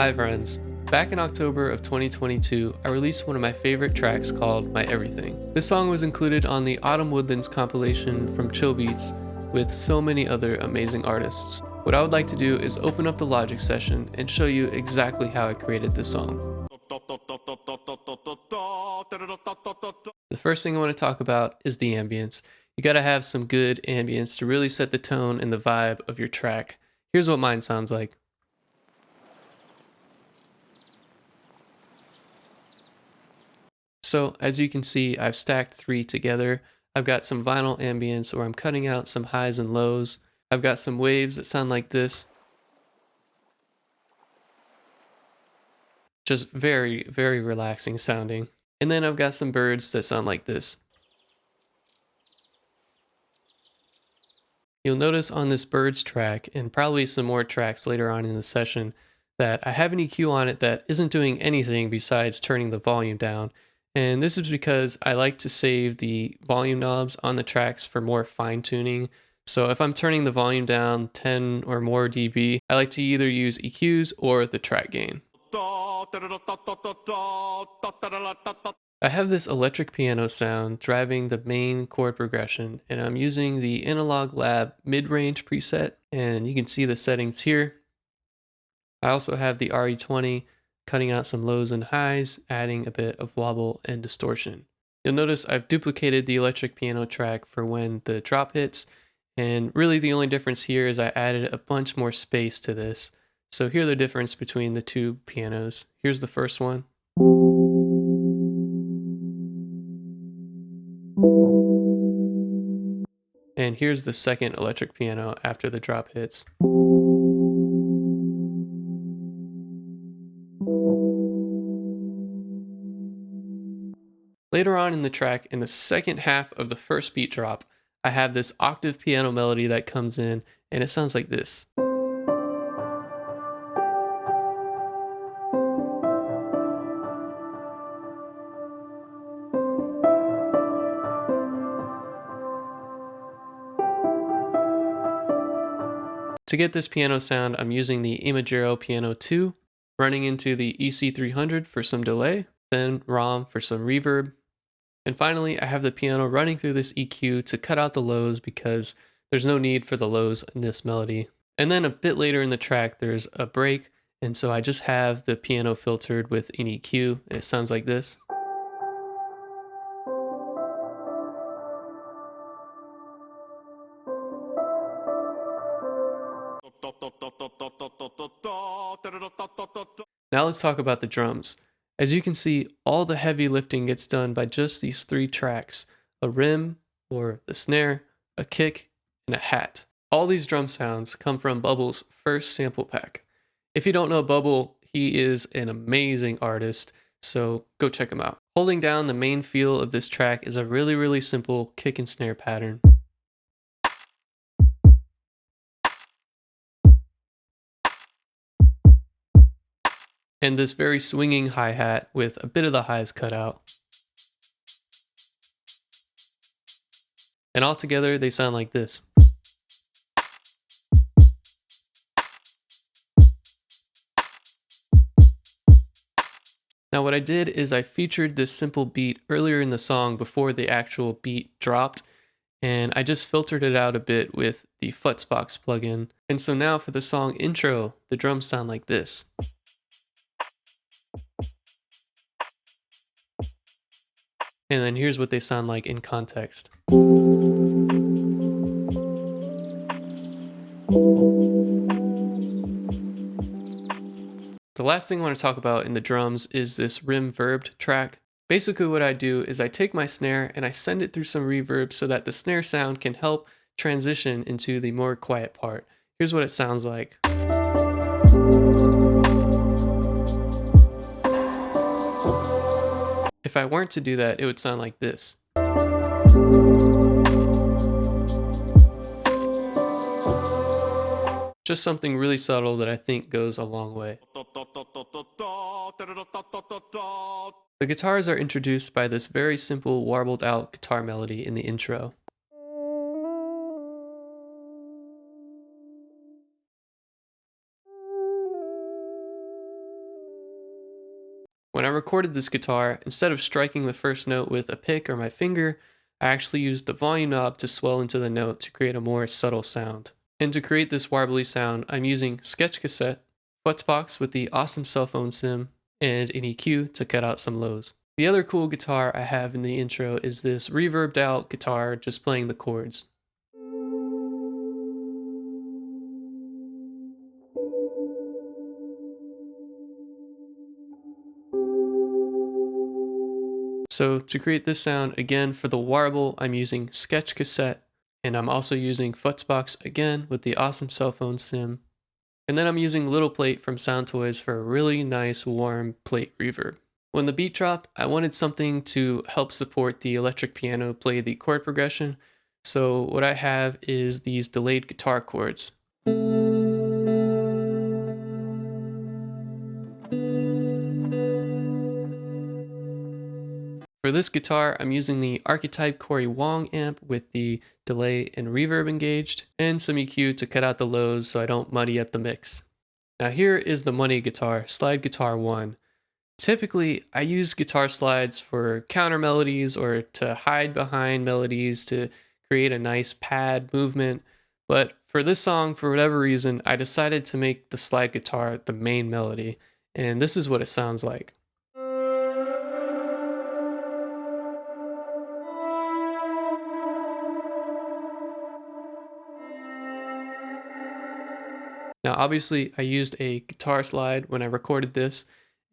Hi friends. Back in October of 2022, I released one of my favorite tracks called My Everything. This song was included on the Autumn Woodlands compilation from Chill Beats with so many other amazing artists. What I would like to do is open up the Logic session and show you exactly how I created this song. The first thing I want to talk about is the ambience. You gotta have some good ambience to really set the tone and the vibe of your track. Here's what mine sounds like. So as you can see, I've stacked 3 together. I've got some vinyl ambience where I'm cutting out some highs and lows. I've got some waves that sound like this. Just very, very relaxing sounding. And then I've got some birds that sound like this. You'll notice on this birds track, and probably some more tracks later on in the session, that I have an EQ on it that isn't doing anything besides turning the volume down. And this is because I like to save the volume knobs on the tracks for more fine tuning. So if I'm turning the volume down 10 or more dB, I like to either use EQs or the track gain. I have this electric piano sound driving the main chord progression, and I'm using the Analog Lab mid-range preset, and you can see the settings here. I also have the RE20 cutting out some lows and highs, adding a bit of wobble and distortion. You'll notice I've duplicated the electric piano track for when the drop hits, and really the only difference here is I added a bunch more space to this. So here's the difference between the 2 pianos. Here's the first one. And here's the second electric piano after the drop hits. Later on in the track, in the second half of the first beat drop, I have this octave piano melody that comes in, and it sounds like this. To get this piano sound, I'm using the Imagero Piano 2, running into the EC300 for some delay, then ROM for some reverb, and finally I have the piano running through this EQ to cut out the lows because there's no need for the lows in this melody. And then a bit later in the track there's a break, and so I just have the piano filtered with an EQ, and it sounds like this. Now let's talk about the drums. As you can see, all the heavy lifting gets done by just these 3 tracks: a rim, or the snare, a kick, and a hat. All these drum sounds come from Bubble's first sample pack. If you don't know Bubble, he is an amazing artist, so go check him out. Holding down the main feel of this track is a really, really simple kick and snare pattern. And this very swinging hi-hat with a bit of the highs cut out. And all together they sound like this. Now what I did is I featured this simple beat earlier in the song before the actual beat dropped, and I just filtered it out a bit with the Futzbox plugin. And so now for the song intro, the drums sound like this. And then here's what they sound like in context. The last thing I want to talk about in the drums is this rim verbed track. Basically what I do is I take my snare and I send it through some reverb so that the snare sound can help transition into the more quiet part. Here's what it sounds like. If I weren't to do that, it would sound like this. Just something really subtle that I think goes a long way. The guitars are introduced by this very simple warbled out guitar melody in the intro. When I recorded this guitar, instead of striking the first note with a pick or my finger, I actually used the volume knob to swell into the note to create a more subtle sound. And to create this warbly sound, I'm using Sketch Cassette, Futzbox with the awesome cell phone sim, and an EQ to cut out some lows. The other cool guitar I have in the intro is this reverbed out guitar just playing the chords. So to create this sound, again for the warble, I'm using Sketch Cassette, and I'm also using Futzbox again with the awesome cell phone sim. And then I'm using Little Plate from Sound Toys for a really nice warm plate reverb. When the beat dropped, I wanted something to help support the electric piano play the chord progression. So what I have is these delayed guitar chords. For this guitar, I'm using the Archetype Corey Wong amp with the delay and reverb engaged, and some EQ to cut out the lows so I don't muddy up the mix. Now here is the money guitar, Slide Guitar 1. Typically, I use guitar slides for counter melodies or to hide behind melodies to create a nice pad movement, but for this song, for whatever reason, I decided to make the slide guitar the main melody, and this is what it sounds like. Now, obviously, I used a guitar slide when I recorded this,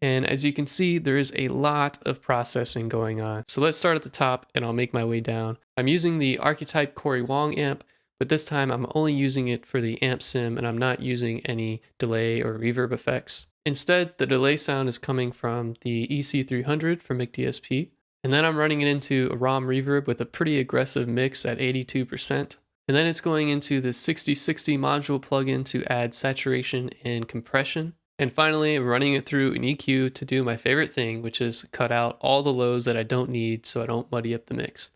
and as you can see, there is a lot of processing going on. So let's start at the top and I'll make my way down. I'm using the Archetype Corey Wong amp, but this time I'm only using it for the amp sim and I'm not using any delay or reverb effects. Instead, the delay sound is coming from the EC300 from McDSP, and then I'm running it into a ROM reverb with a pretty aggressive mix at 82%. And then it's going into the 6060 module plugin to add saturation and compression. And finally, I'm running it through an EQ to do my favorite thing, which is cut out all the lows that I don't need so I don't muddy up the mix.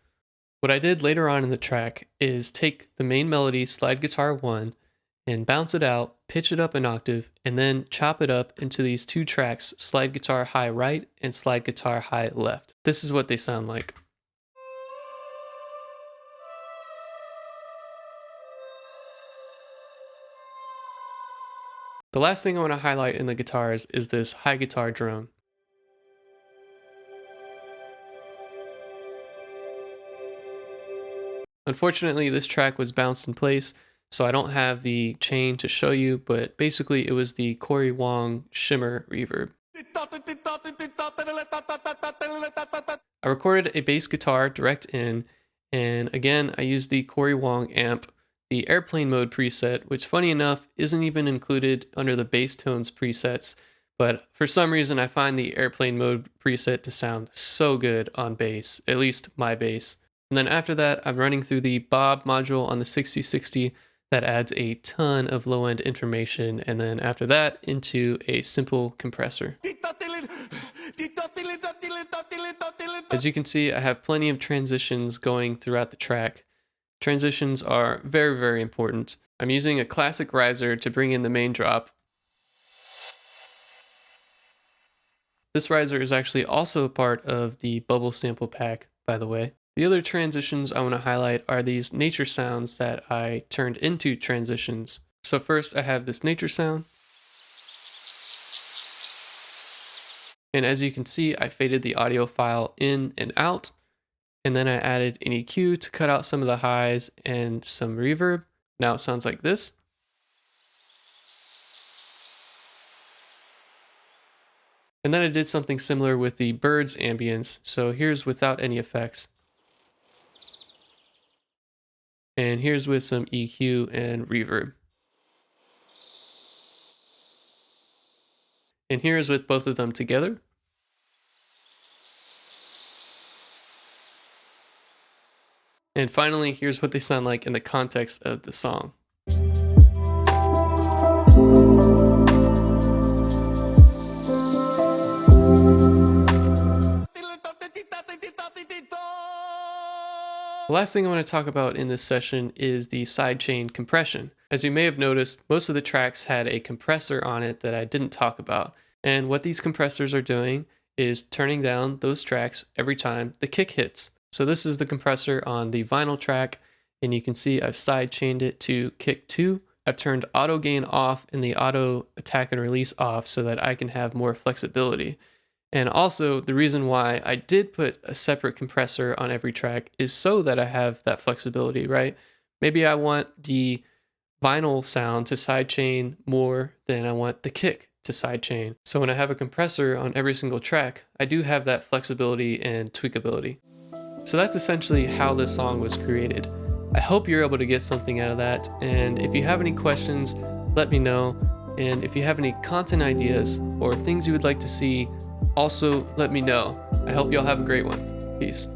What I did later on in the track is take the main melody, Slide Guitar 1, and bounce it out, pitch it up an octave, and then chop it up into these two tracks, Slide Guitar High Right and Slide Guitar High Left. This is what they sound like. The last thing I want to highlight in the guitars is this high guitar drone. Unfortunately, this track was bounced in place, so I don't have the chain to show you, but basically it was the Corey Wong shimmer reverb. I recorded a bass guitar direct in, and again, I used the Corey Wong amp, the airplane mode preset, which funny enough isn't even included under the bass tones presets, but for some reason I find the airplane mode preset to sound so good on bass, at least my bass. And then after that, I'm running through the Bob module on the 6060 that adds a ton of low-end information, and then after that into a simple compressor. As you can see, I have plenty of transitions going throughout the track. Transitions are very, very important. I'm using a classic riser to bring in the main drop. This riser is actually also a part of the bubble sample pack, by the way. The other transitions I want to highlight are these nature sounds that I turned into transitions. So first I have this nature sound. And as you can see, I faded the audio file in and out. And then I added an EQ to cut out some of the highs and some reverb. Now it sounds like this. And then I did something similar with the bird's ambience. So here's without any effects. And here's with some EQ and reverb. And here's with both of them together. And finally, here's what they sound like in the context of the song. The last thing I want to talk about in this session is the sidechain compression. As you may have noticed, most of the tracks had a compressor on it that I didn't talk about. And what these compressors are doing is turning down those tracks every time the kick hits. So this is the compressor on the vinyl track, and you can see I've sidechained it to kick 2. I've turned auto gain off and the auto attack and release off so that I can have more flexibility. And also, the reason why I did put a separate compressor on every track is so that I have that flexibility, right? Maybe I want the vinyl sound to sidechain more than I want the kick to sidechain. So when I have a compressor on every single track, I do have that flexibility and tweakability. So that's essentially how this song was created. I hope you're able to get something out of that, and if you have any questions, let me know. And if you have any content ideas or things you would like to see, also let me know. I hope y'all have a great one. Peace.